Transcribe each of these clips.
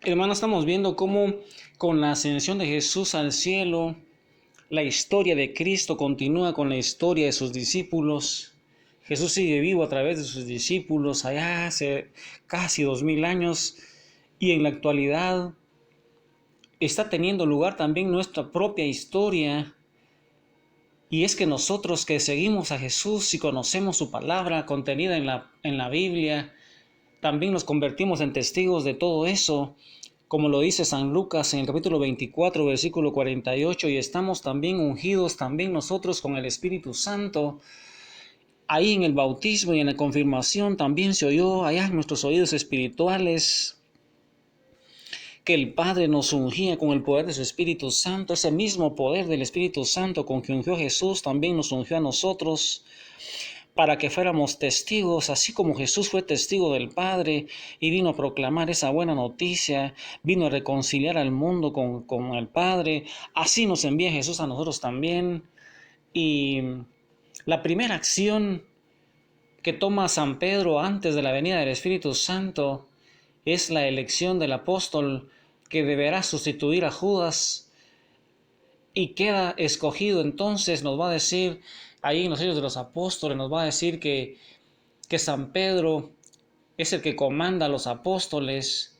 Hermano, estamos viendo cómo con la ascensión de Jesús al cielo, la historia de Cristo continúa con la historia de sus discípulos. Jesús sigue vivo a través de sus discípulos allá hace casi 2000 años, y en la actualidad está teniendo lugar también nuestra propia historia. Y es que nosotros que seguimos a Jesús y conocemos su palabra contenida en la Biblia, también nos convertimos en testigos de todo eso, como lo dice San Lucas en el capítulo 24, versículo 48, y estamos también ungidos también nosotros con el Espíritu Santo. Ahí en el bautismo y en la confirmación también se oyó allá en nuestros oídos espirituales que el Padre nos ungía con el poder de su Espíritu Santo. Ese mismo poder del Espíritu Santo con que ungió a Jesús también nos ungió a nosotros, para que fuéramos testigos, así como Jesús fue testigo del Padre y vino a proclamar esa buena noticia, vino a reconciliar al mundo con el Padre. Así nos envía Jesús a nosotros también. Y la primera acción que toma San Pedro antes de la venida del Espíritu Santo es la elección del apóstol que deberá sustituir a Judas, y queda escogido. Entonces nos va a decir ahí en los Hechos de los Apóstoles, nos va a decir que San Pedro es el que comanda a los apóstoles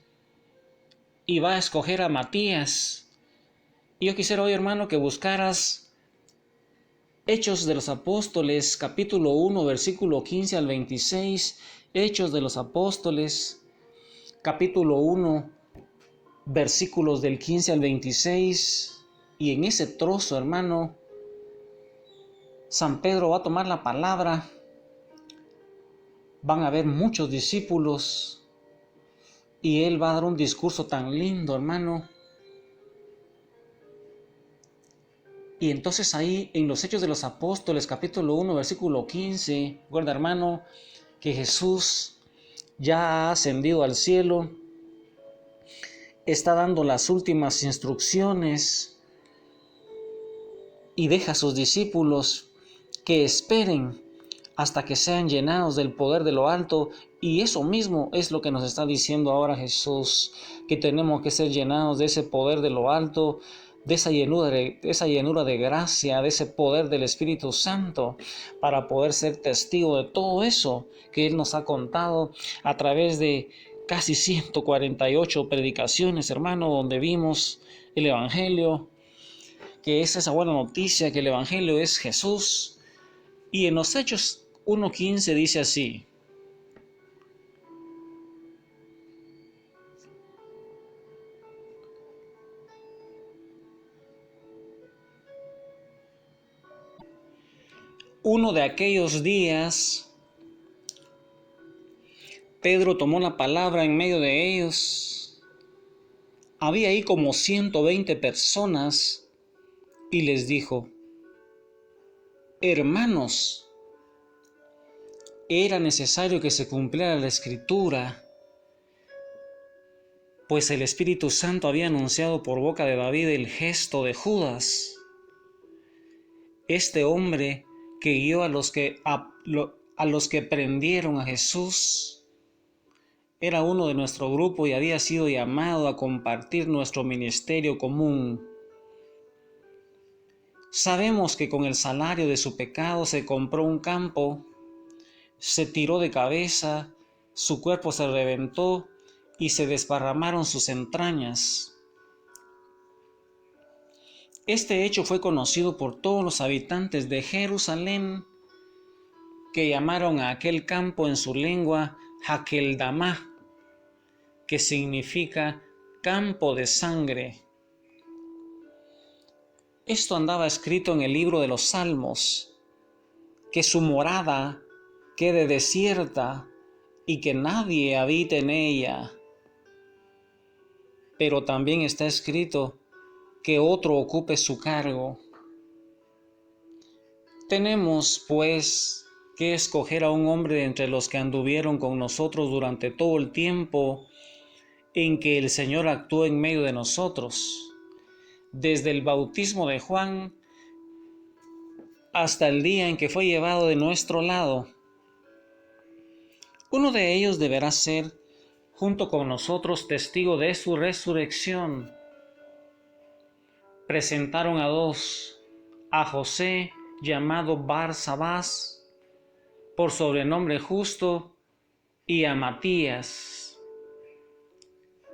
y va a escoger a Matías. Y yo quisiera hoy, hermano, que buscaras Hechos de los Apóstoles, capítulo 1, versículo 15 al 26. Hechos de los Apóstoles, capítulo 1, versículos del 15 al 26. Y en ese trozo, hermano, San Pedro va a tomar la palabra. Van a haber muchos discípulos y él va a dar un discurso tan lindo, hermano. Y entonces ahí en los Hechos de los Apóstoles, capítulo 1, versículo 15, recuerda, hermano, que Jesús ya ha ascendido al cielo, está dando las últimas instrucciones y deja a sus discípulos que esperen hasta que sean llenados del poder de lo alto. Y eso mismo es lo que nos está diciendo ahora Jesús, que tenemos que ser llenados de ese poder de lo alto, de esa llenura de gracia, de ese poder del Espíritu Santo, para poder ser testigo de todo eso que Él nos ha contado a través de casi 148 predicaciones, hermano, donde vimos el Evangelio, que es esa buena noticia, que el Evangelio es Jesús. Y en los Hechos 1:15 dice así: uno de aquellos días, Pedro tomó la palabra en medio de ellos. Había ahí como 120 personas y les dijo: hermanos, era necesario que se cumpliera la Escritura, pues el Espíritu Santo había anunciado por boca de David el gesto de Judas, este hombre que guió a los que prendieron a Jesús. Era uno de nuestro grupo y había sido llamado a compartir nuestro ministerio común. Sabemos que con el salario de su pecado se compró un campo, se tiró de cabeza, su cuerpo se reventó y se desparramaron sus entrañas. Este hecho fue conocido por todos los habitantes de Jerusalén, que llamaron a aquel campo en su lengua Hakeldamá, que significa campo de sangre. Esto andaba escrito en el libro de los Salmos, que su morada quede desierta y que nadie habite en ella. Pero también está escrito que otro ocupe su cargo. Tenemos, pues, que escoger a un hombre de entre los que anduvieron con nosotros durante todo el tiempo en que el Señor actuó en medio de nosotros, desde el bautismo de Juan hasta el día en que fue llevado de nuestro lado. Uno de ellos deberá ser junto con nosotros, testigo de su resurrección. Presentaron a dos, a José, llamado Barsabás, por sobrenombre Justo, y a Matías.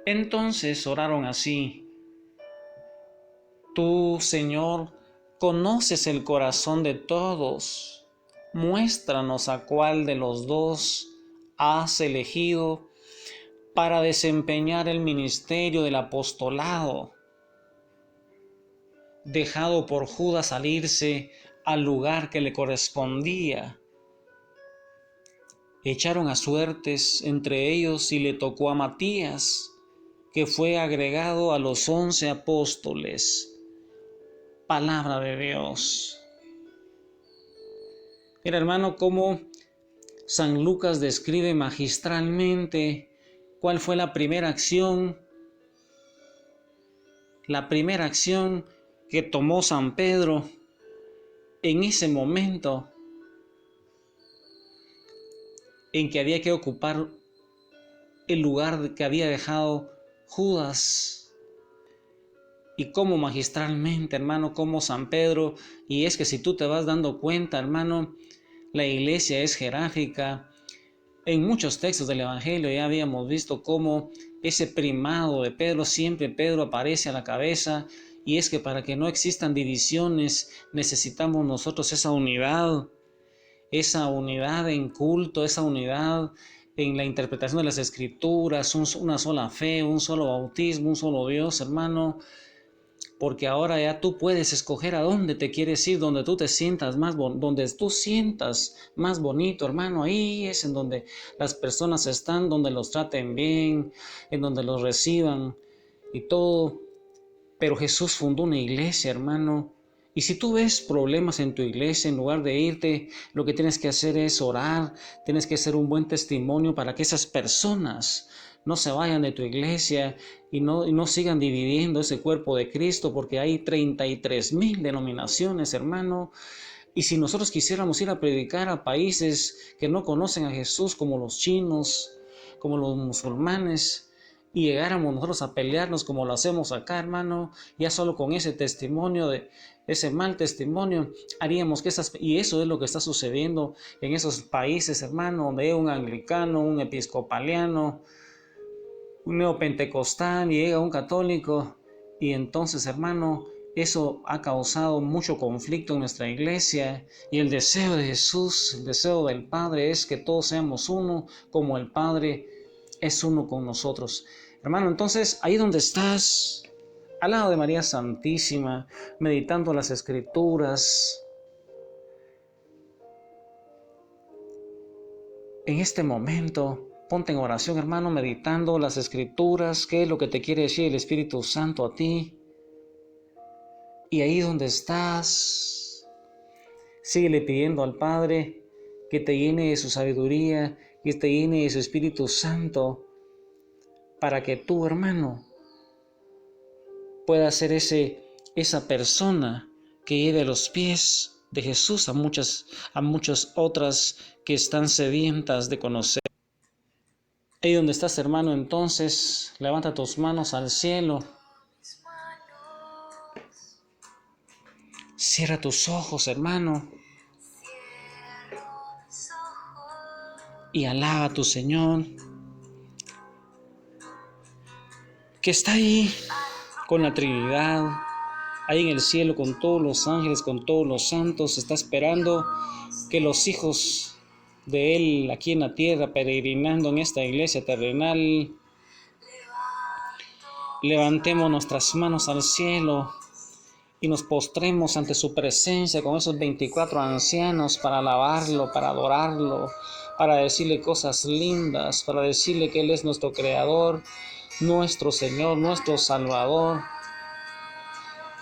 Entonces oraron así: Tú, Señor, conoces el corazón de todos. Muéstranos a cuál de los dos has elegido para desempeñar el ministerio del apostolado, dejado por Judas salirse al lugar que le correspondía. Echaron a suertes entre ellos y le tocó a Matías, que fue agregado a los 11 apóstoles. Palabra de Dios. Mira, hermano, cómo San Lucas describe magistralmente cuál fue la primera acción que tomó San Pedro en ese momento en que había que ocupar el lugar que había dejado Judas. Y cómo magistralmente, hermano, como San Pedro, y es que si tú te vas dando cuenta, hermano, la iglesia es jerárquica. En muchos textos del Evangelio ya habíamos visto cómo ese primado de Pedro, siempre Pedro aparece a la cabeza, y es que para que no existan divisiones necesitamos nosotros esa unidad en culto, esa unidad en la interpretación de las Escrituras, una sola fe, un solo bautismo, un solo Dios, hermano. Porque ahora ya tú puedes escoger a dónde te quieres ir, donde tú te sientas donde tú sientas más bonito, hermano. Ahí es en donde las personas están, donde los traten bien, en donde los reciban y todo. Pero Jesús fundó una iglesia, hermano. Y si tú ves problemas en tu iglesia, en lugar de irte, lo que tienes que hacer es orar, tienes que ser un buen testimonio para que esas personas no se vayan de tu iglesia y no sigan dividiendo ese cuerpo de Cristo, porque hay 33,000 denominaciones, hermano. Y si nosotros quisiéramos ir a predicar a países que no conocen a Jesús, como los chinos, como los musulmanes, y llegáramos nosotros a pelearnos como lo hacemos acá, hermano, ya solo con ese testimonio, ese mal testimonio, haríamos que y eso es lo que está sucediendo en esos países, hermano, donde hay un anglicano, un episcopaliano, un neopentecostal, y llega un católico, y entonces, hermano, eso ha causado mucho conflicto en nuestra iglesia, y el deseo de Jesús, el deseo del Padre es que todos seamos uno, como el Padre es uno con nosotros. Hermano, entonces, ahí donde estás, al lado de María Santísima, meditando las Escrituras, en este momento, ponte en oración, hermano, meditando las Escrituras, qué es lo que te quiere decir el Espíritu Santo a ti. Y ahí donde estás, síguele pidiendo al Padre que te llene de su sabiduría, que te llene de su Espíritu Santo, para que tú, hermano, puedas ser esa persona que lleve a los pies de Jesús a muchas otras que están sedientas de conocer. Ahí donde estás, hermano, entonces, levanta tus manos al cielo. Cierra tus ojos, hermano, y alaba a tu Señor, que está ahí con la Trinidad, ahí en el cielo con todos los ángeles, con todos los santos. Está esperando que los hijos de Él aquí en la tierra, peregrinando en esta iglesia terrenal, levantemos nuestras manos al cielo y nos postremos ante su presencia con esos 24 ancianos para alabarlo, para adorarlo, para decirle cosas lindas, para decirle que Él es nuestro Creador, nuestro Señor, nuestro Salvador,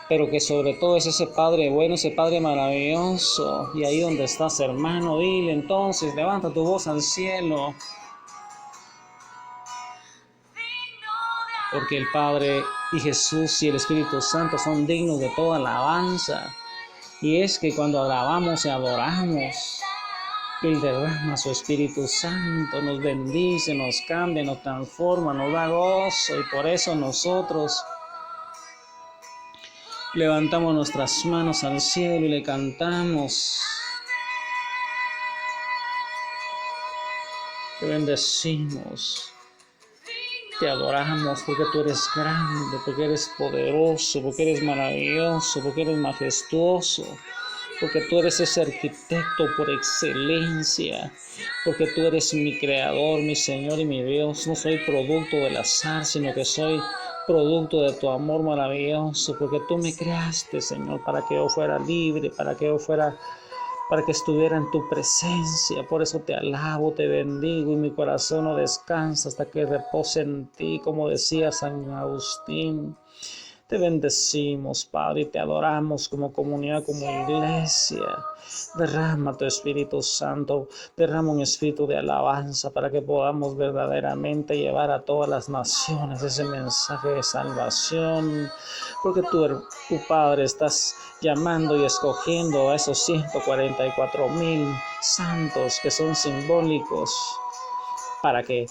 pero que sobre todo es ese Padre bueno, ese Padre maravilloso. Y ahí donde estás, hermano, dile entonces, levanta tu voz al cielo, porque el Padre y Jesús y el Espíritu Santo son dignos de toda alabanza. Y es que cuando alabamos y adoramos Él derrama su Espíritu Santo, nos bendice, nos cambia, nos transforma, nos da gozo, y por eso nosotros levantamos nuestras manos al cielo y le cantamos. Te bendecimos, te adoramos porque tú eres grande, porque eres poderoso, porque eres maravilloso, porque eres majestuoso, porque tú eres ese arquitecto por excelencia, porque tú eres mi creador, mi Señor y mi Dios. No soy producto del azar, sino que soy producto de tu amor maravilloso, porque tú me creaste, Señor, para que yo fuera libre, para que estuviera en tu presencia. Por eso te alabo, te bendigo, y mi corazón no descansa hasta que repose en ti, como decía San Agustín. Te bendecimos, Padre, y te adoramos como comunidad, como iglesia. Derrama tu Espíritu Santo, derrama un espíritu de alabanza para que podamos verdaderamente llevar a todas las naciones ese mensaje de salvación, porque tú, Padre, estás llamando y escogiendo a esos 144,000 santos que son simbólicos para que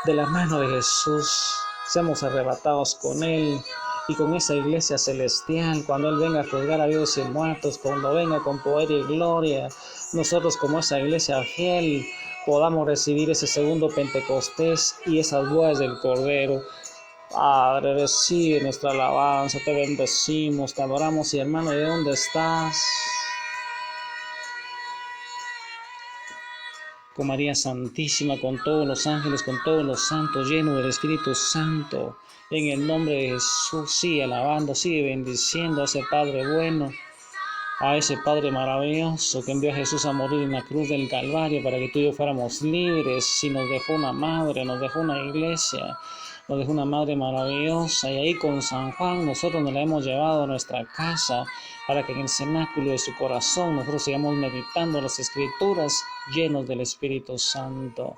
de la mano de Jesús seamos arrebatados con Él y con esa iglesia celestial, cuando Él venga a juzgar a vivos y muertos, cuando venga con poder y gloria, nosotros como esa iglesia fiel podamos recibir ese segundo Pentecostés y esas bodas del Cordero. Padre, recibe nuestra alabanza, te bendecimos, te adoramos. Y hermano, ¿de dónde estás? Con María Santísima, con todos los ángeles, con todos los santos, lleno del Espíritu Santo, en el nombre de Jesús, sigue alabando, sigue bendiciendo a ese Padre bueno, a ese Padre maravilloso que envió a Jesús a morir en la cruz del Calvario para que tú y yo fuéramos libres. Y nos dejó una madre, nos dejó una iglesia, nos dejó una madre maravillosa, y ahí con San Juan nosotros nos la hemos llevado a nuestra casa para que en el cenáculo de su corazón nosotros sigamos meditando las Escrituras llenos del Espíritu Santo.